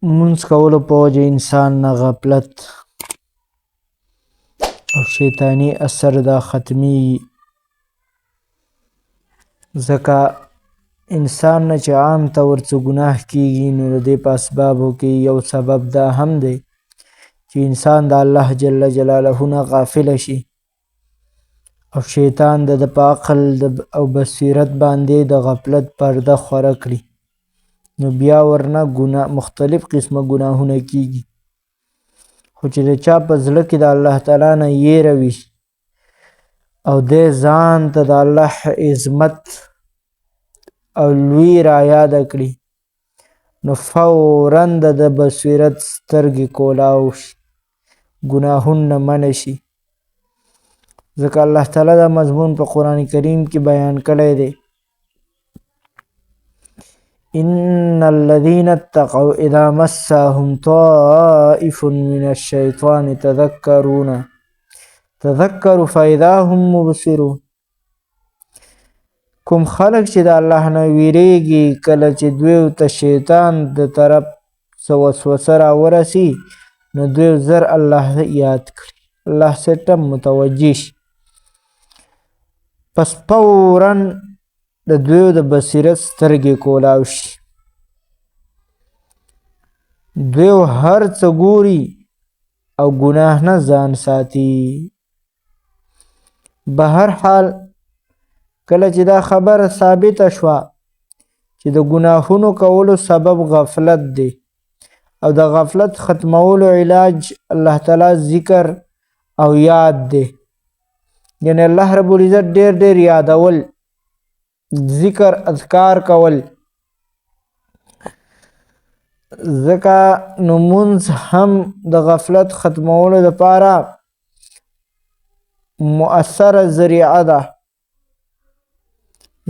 منځ کولو په وجه انسان نه غفلت او شیطانی اثر دا ختمی. ځکه انسان نه چې عام طور څه ګناه کیږي نو د دې په اسبابو کې یو سبب دا هم دی چې انسان د الله جل جلاله نه غافل شي او شیطان د په عقل او بصیرت باندې د غفلت پرده خوره کړي، نو بیا ورنه مختلف قسمه ګناهونه کیږي. خو چې د چا په زړه کې د الله تعالی نه یېره وي او دی ځان ته د الله عظمت او لوی را یاده کړي نو فوراً د بصیرت سترګې کولاو شي، ګناهونه نه منع شي. ځکه الله تعالی دا مضمون په قرآن کریم کې بیان کړی دی، ان الذين اتقوا اذا مسهم طائف من الشيطان تذكروا فاذا هم مبصرون. کوم خلق چې د الله نه ویریږي کله چې دوی ته شیطان د طرف څه وسوسه راورسي نو دوی زر الله یاد کړي، الله سره متوجه شي، پس فوراً د دوی د بصیرت سترګې کولاو شي، دوی هر څه ګوري او ګناه نه ځان ساتي. به هر حال کله چې دا خبره ثابته شوه چې د ګناهونو کولو سبب غفلت دی او د غفلت ختمولو علاج الله تعالی ذکر او یاد دی، یعنی الله رب العزت ډیر ډیر یادول، ذکر اذکار کول. ځکه نو مونځ هم د غفلت ختمولو لپاره مؤثره ذریعه ده.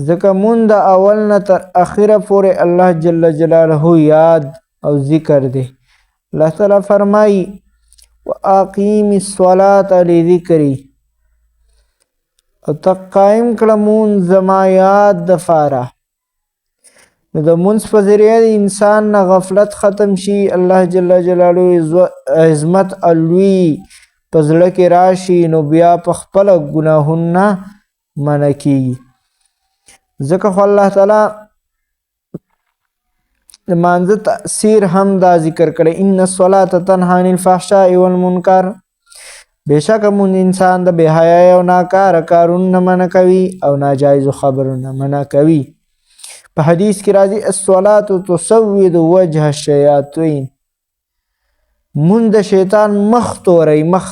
ځکه مونږ د اول نه تر اخره پورې الله جل جلاله یاد او ذکر دی. الله تعالی فرمایي واقیم الصلاة لذکری، او ته قایم کړه مونځ زما یاد دپاره. نو د مونځ په ذریعه د انسان نه غفلت ختم شي، الله جل جلاله عظمت او لوی په زړه کې راشي، نو بیا په خپله ګناهونه نه منع کیږي. ځکه خو الله تعالی د مانځه تأثیر هم دا ذکر کړی، ان الصلاة تنهی عن الفحشاء والمنکر، بېشکه مونږ انسان د بې حیایۍ او ناکاره کارونه منع کوي او ناجایزو خبرونه منع کوي. په حدیث کې راځي الصلاة تسود وجه الشیاطین، مونږ د شیطان مخ توروي، مخ